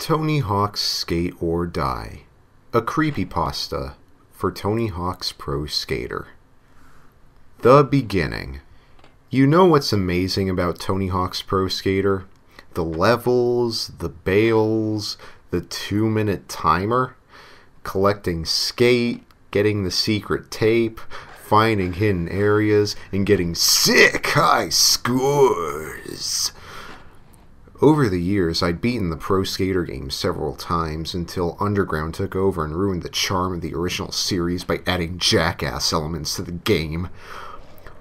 Tony Hawk's Skate or Die, a creepypasta for Tony Hawk's Pro Skater. The beginning. You know what's amazing about Tony Hawk's Pro Skater? The levels, the bails, the 2-minute timer, collecting skate, getting the secret tape, finding hidden areas, and getting sick high scores. Over the years, I'd beaten the Pro Skater game several times until Underground took over and ruined the charm of the original series by adding jackass elements to the game.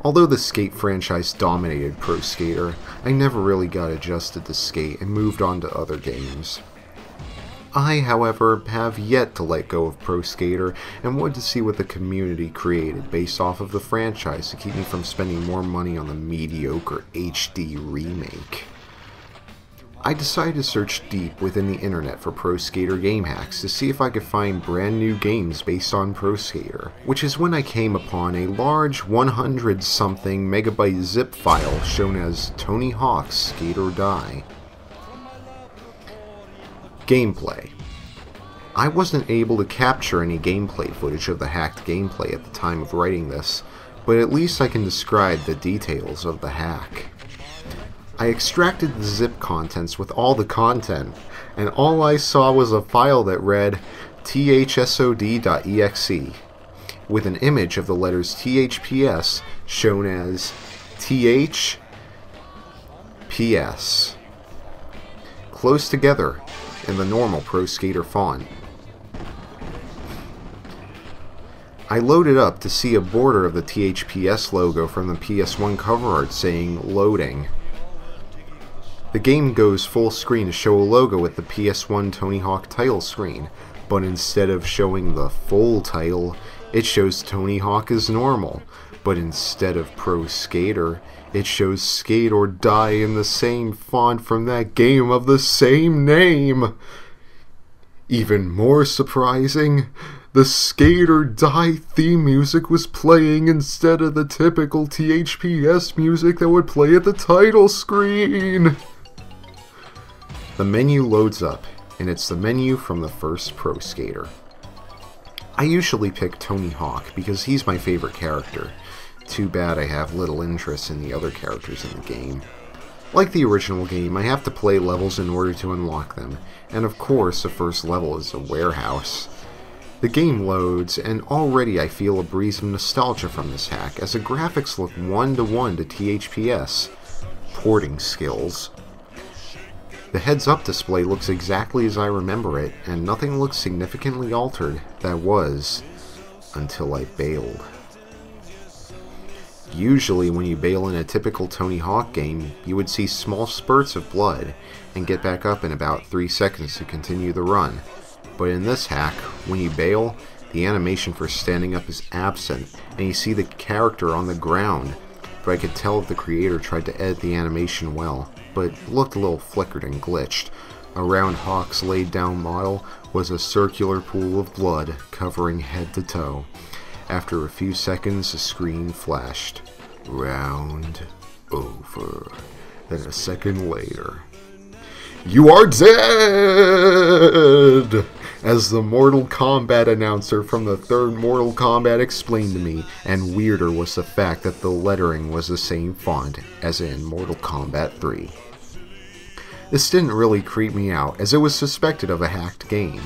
Although the Skate franchise dominated Pro Skater, I never really got adjusted to Skate and moved on to other games. I, however, have yet to let go of Pro Skater and wanted to see what the community created based off of the franchise to keep me from spending more money on the mediocre HD remake. I decided to search deep within the internet for Pro Skater game hacks to see if I could find brand new games based on Pro Skater, which is when I came upon a large 100-something megabyte zip file shown as Tony Hawk's Skate or Die. Gameplay. I wasn't able to capture any gameplay footage of the hacked gameplay at the time of writing this, but at least I can describe the details of the hack. I extracted the zip contents with all the content, and all I saw was a file that read thsod.exe, with an image of the letters THPS shown as THPS, close together in the normal Pro Skater font. I loaded up to see a border of the THPS logo from the PS1 cover art saying loading. The game goes full screen to show a logo with the PS1 Tony Hawk title screen, but instead of showing the full title, it shows Tony Hawk as normal, but instead of Pro Skater, it shows Skate or Die in the same font from that game of the same name. Even more surprising, the Skate or Die theme music was playing instead of the typical THPS music that would play at the title screen. The menu loads up, and it's the menu from the first Pro Skater. I usually pick Tony Hawk because he's my favorite character. Too bad I have little interest in the other characters in the game. Like the original game, I have to play levels in order to unlock them, and of course the first level is a warehouse. The game loads, and already I feel a breeze of nostalgia from this hack, as the graphics look one-to-one to THPS. Porting skills. The heads-up display looks exactly as I remember it, and nothing looks significantly altered. That was, until I bailed. Usually when you bail in a typical Tony Hawk game, you would see small spurts of blood, and get back up in about 3 seconds to continue the run. But in this hack, when you bail, the animation for standing up is absent, and you see the character on the ground, but I could tell if the creator tried to edit the animation well, but it looked a little flickered and glitched. Around Hawk's laid down model was a circular pool of blood covering head to toe. After a few seconds, the screen flashed. Round over. Then a second later, "You are dead!" as the Mortal Kombat announcer from the third Mortal Kombat explained to me, and weirder was the fact that the lettering was the same font as in Mortal Kombat 3. This didn't really creep me out, as it was suspected of a hacked game.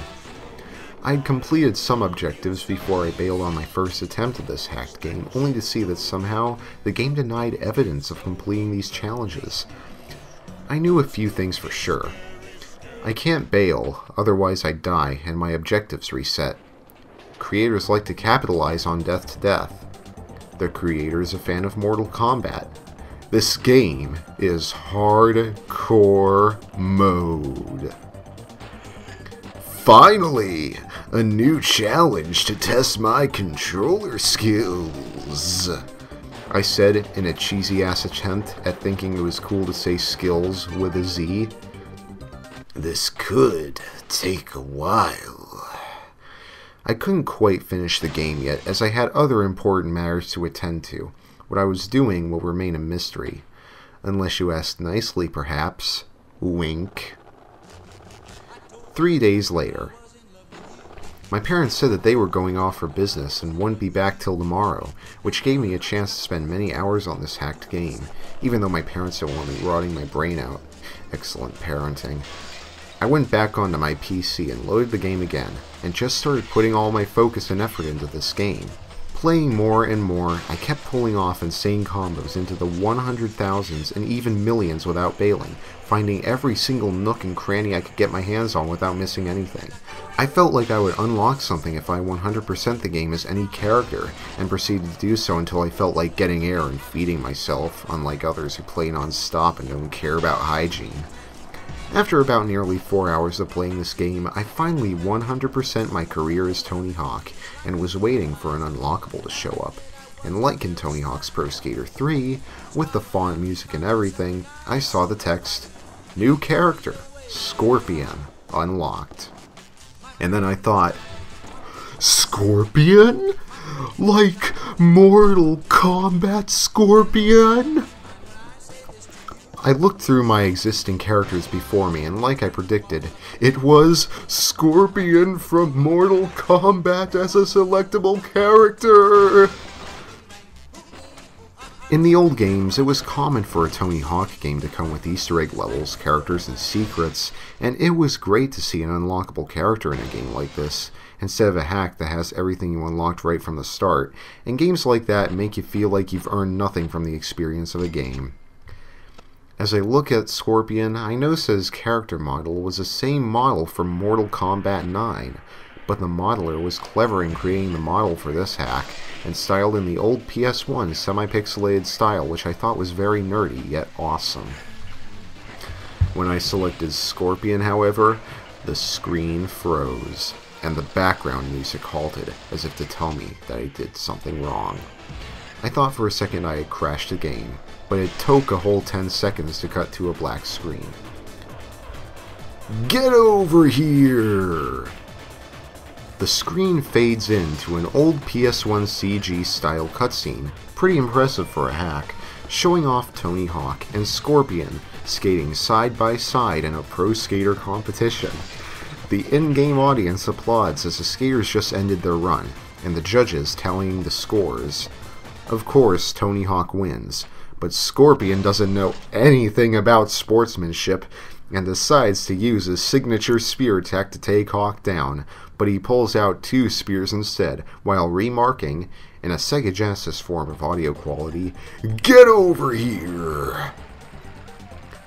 I'd completed some objectives before I bailed on my first attempt at this hacked game, only to see that somehow the game denied evidence of completing these challenges. I knew a few things for sure. I can't bail, otherwise I'd die and my objectives reset. Creators like to capitalize on death to death. The creator is a fan of Mortal Kombat. This game is hardcore mode. Finally, a new challenge to test my controller skills, I said in a cheesy-ass attempt at thinking it was cool to say skills with a Z. This could take a while. I couldn't quite finish the game yet, as I had other important matters to attend to. What I was doing will remain a mystery. Unless you ask nicely, perhaps. Wink. 3 days later. My parents said that they were going off for business and wouldn't be back till tomorrow, which gave me a chance to spend many hours on this hacked game, even though my parents didn't want me rotting my brain out. Excellent parenting. I went back onto my PC and loaded the game again, and just started putting all my focus and effort into this game. Playing more and more, I kept pulling off insane combos into the 100,000s and even millions without bailing, finding every single nook and cranny I could get my hands on without missing anything. I felt like I would unlock something if I 100% the game as any character, and proceeded to do so until I felt like getting air and feeding myself, unlike others who play non-stop and don't care about hygiene. After about nearly 4 hours of playing this game, I finally 100% my career as Tony Hawk, and was waiting for an unlockable to show up. And like in Tony Hawk's Pro Skater 3, with the font, music, and everything, I saw the text, "New character, Scorpion, unlocked." And then I thought, Scorpion? Like Mortal Kombat Scorpion? I looked through my existing characters before me, and like I predicted, it was Scorpion from Mortal Kombat as a selectable character! In the old games, it was common for a Tony Hawk game to come with Easter egg levels, characters, and secrets, and it was great to see an unlockable character in a game like this, instead of a hack that has everything you unlocked right from the start, and games like that make you feel like you've earned nothing from the experience of a game. As I look at Scorpion, I notice that his character model was the same model from Mortal Kombat 9, but the modeler was clever in creating the model for this hack, and styled in the old PS1 semi-pixelated style, which I thought was very nerdy, yet awesome. When I selected Scorpion, however, the screen froze, and the background music halted, as if to tell me that I did something wrong. I thought for a second I had crashed the game, but it took a whole 10 seconds to cut to a black screen. Get over here! The screen fades into an old PS1 CG style cutscene, pretty impressive for a hack, showing off Tony Hawk and Scorpion skating side by side in a pro skater competition. The in-game audience applauds as the skaters just ended their run, and the judges tallying the scores. Of course, Tony Hawk wins, but Scorpion doesn't know anything about sportsmanship and decides to use his signature spear attack to take Hawk down, but he pulls out 2 spears instead, while remarking, in a Sega Genesis form of audio quality, "Get over here!"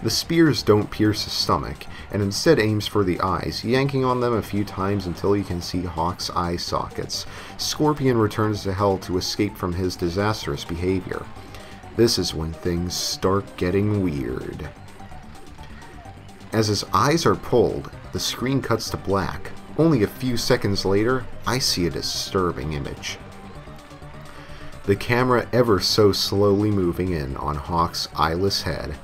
The spears don't pierce his stomach, and instead aims for the eyes, yanking on them a few times until you can see Hawk's eye sockets. Scorpion returns to hell to escape from his disastrous behavior. This is when things start getting weird. As his eyes are pulled, the screen cuts to black. Only a few seconds later, I see a disturbing image. The camera ever so slowly moving in on Hawk's eyeless head.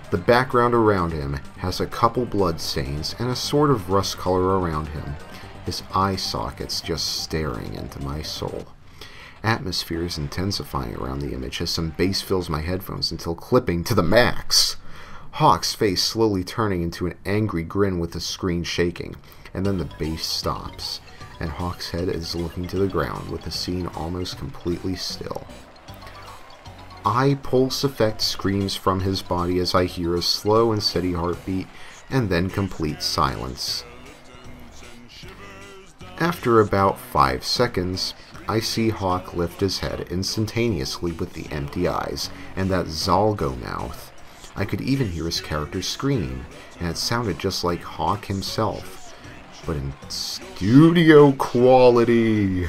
The background around him has a couple blood stains and a sort of rust color around him. His eye sockets just staring into my soul. Atmosphere is intensifying around the image as some bass fills my headphones until clipping to the max. Hawk's face slowly turning into an angry grin with the screen shaking, and then the bass stops, and Hawk's head is looking to the ground with the scene almost completely still. Eye pulse effect screams from his body as I hear a slow and steady heartbeat, and then complete silence. After about 5 seconds, I see Hawk lift his head instantaneously with the empty eyes and that Zalgo mouth. I could even hear his character scream, and it sounded just like Hawk himself, but in studio quality.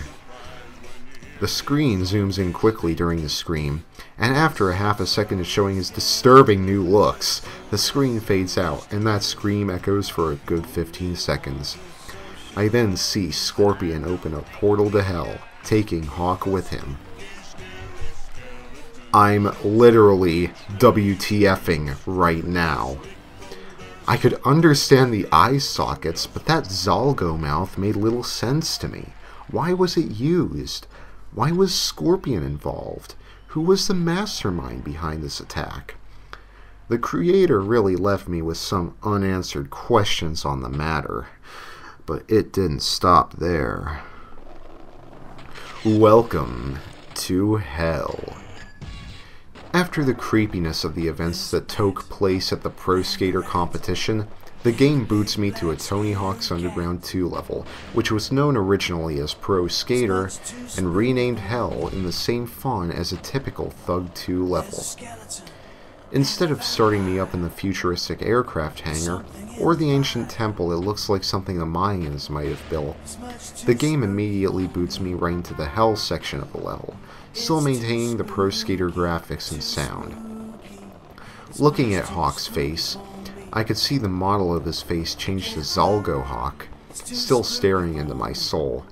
The screen zooms in quickly during the scream, and after a half a second of showing his disturbing new looks, the screen fades out, and that scream echoes for a good 15 seconds. I then see Scorpion open a portal to hell, taking Hawk with him. I'm literally WTFing right now. I could understand the eye sockets, but that Zalgo mouth made little sense to me. Why was it used? Why was Scorpion involved? Who was the mastermind behind this attack? The creator really left me with some unanswered questions on the matter. But it didn't stop there. Welcome to Hell. After the creepiness of the events that took place at the Pro Skater competition, the game boots me to a Tony Hawk's Underground 2 level, which was known originally as Pro Skater and renamed Hell in the same font as a typical Thug 2 level. Instead of starting me up in the futuristic aircraft hangar, or the ancient temple that looks like something the Mayans might have built, the game immediately boots me right into the Hell section of the level, still maintaining the Pro Skater graphics and sound. Looking at Hawk's face, I could see the model of his face change to Zalgo Hawk, still staring into my soul.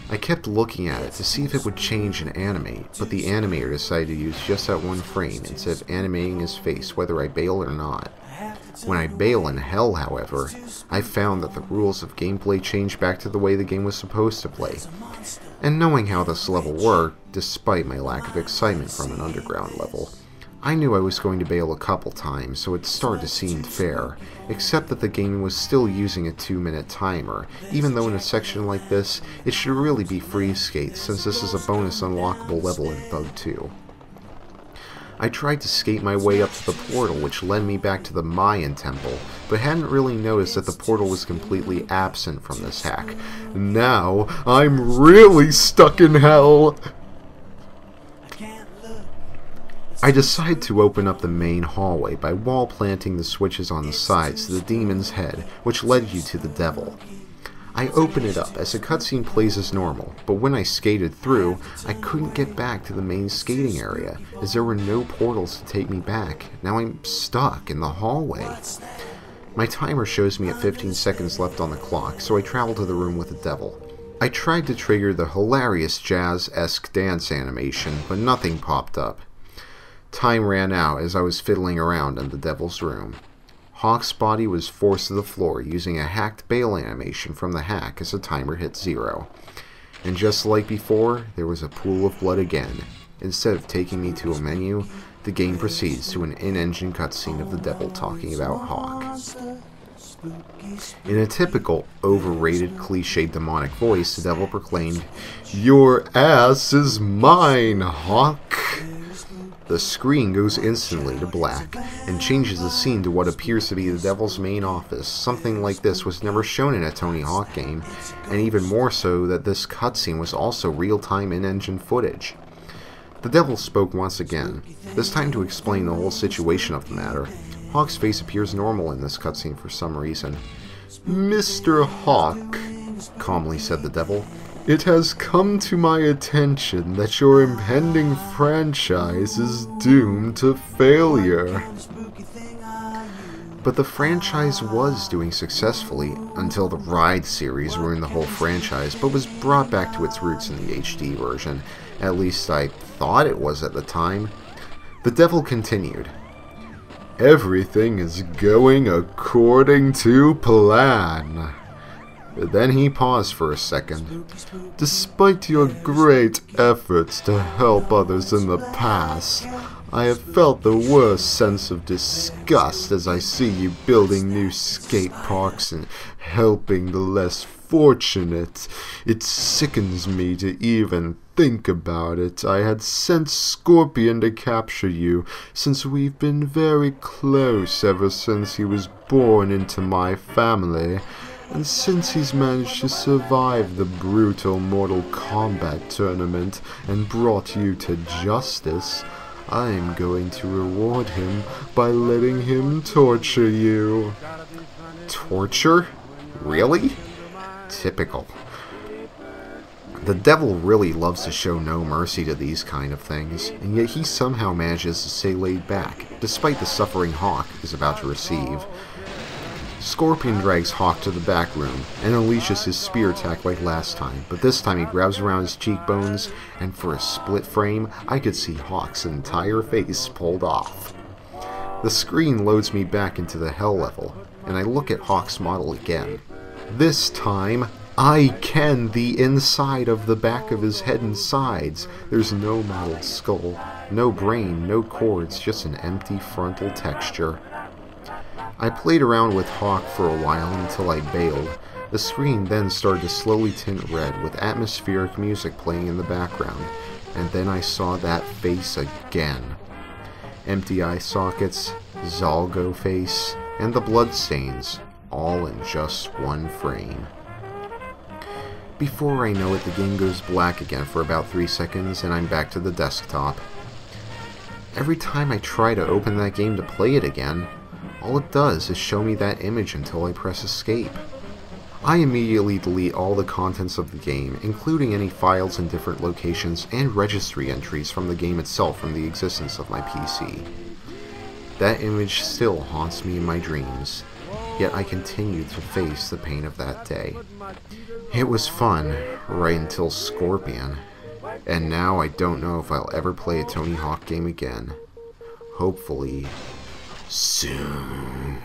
I kept looking at it to see if it would change and animate, but the animator decided to use just that one frame instead of animating his face whether I bail or not. When I bail in Hell, however, I found that the rules of gameplay changed back to the way the game was supposed to play. And knowing how this level worked, despite my lack of excitement from an underground level, I knew I was going to bail a couple times, so it started to seem fair, except that the game was still using a 2-minute timer, even though in a section like this, it should really be free skate, since this is a bonus unlockable level in Thug 2. I tried to skate my way up to the portal which led me back to the Mayan temple, but hadn't really noticed that the portal was completely absent from this hack. Now, I'm really stuck in Hell! I decide to open up the main hallway by wall planting the switches on the sides to the demon's head, which led you to the devil. I open it up as the cutscene plays as normal, but when I skated through, I couldn't get back to the main skating area, as there were no portals to take me back. Now I'm stuck in the hallway. My timer shows me at 15 seconds left on the clock, so I travel to the room with the devil. I tried to trigger the hilarious jazz-esque dance animation, but nothing popped up. Time ran out as I was fiddling around in the devil's room. Hawk's body was forced to the floor using a hacked bail animation from the hack as the timer hit 0. And just like before, there was a pool of blood again. Instead of taking me to a menu, the game proceeds to an in-engine cutscene of the devil talking about Hawk. In a typical, overrated, cliched demonic voice, the devil proclaimed, "Your ass is mine, Hawk!" The screen goes instantly to black, and changes the scene to what appears to be the devil's main office. Something like this was never shown in a Tony Hawk game, and even more so that this cutscene was also real-time in-engine footage. The devil spoke once again, this time to explain the whole situation of the matter. Hawk's face appears normal in this cutscene for some reason. "Mr. Hawk," calmly said the devil, "it has come to my attention that your impending franchise is doomed to failure." But the franchise was doing successfully until the Ride series ruined the whole franchise, but was brought back to its roots in the HD version. At least I thought it was at the time. The devil continued, "Everything is going according to plan." Then he paused for a second. "Despite your great efforts to help others in the past, I have felt the worst sense of disgust as I see you building new skate parks and helping the less fortunate. It sickens me to even think about it. I had sent Scorpion to capture you, since we've been very close ever since he was born into my family. And since he's managed to survive the brutal Mortal Kombat tournament and brought you to justice, I'm going to reward him by letting him torture you." Torture? Really? Typical. The devil really loves to show no mercy to these kind of things, and yet he somehow manages to stay laid back, despite the suffering Hawk is about to receive. Scorpion drags Hawk to the back room and unleashes his spear attack like last time, but this time he grabs around his cheekbones, and for a split frame, I could see Hawk's entire face pulled off. The screen loads me back into the Hell level, and I look at Hawk's model again. This time, I can the inside of the back of his head and sides. There's no modeled skull, no brain, no cords, just an empty frontal texture. I played around with Hawk for a while until I bailed, The screen then started to slowly tint red with atmospheric music playing in the background, and then I saw that face again. Empty eye sockets, Zalgo face, and the bloodstains, all in just one frame. Before I know it, the game goes black again for about 3 seconds, and I'm back to the desktop. Every time I try to open that game to play it again, all it does is show me that image until I press escape. I immediately delete all the contents of the game, including any files in different locations and registry entries from the game itself from the existence of my PC. That image still haunts me in my dreams, yet I continue to face the pain of that day. It was fun, right until Scorpion, and now I don't know if I'll ever play a Tony Hawk game again. Hopefully, soon.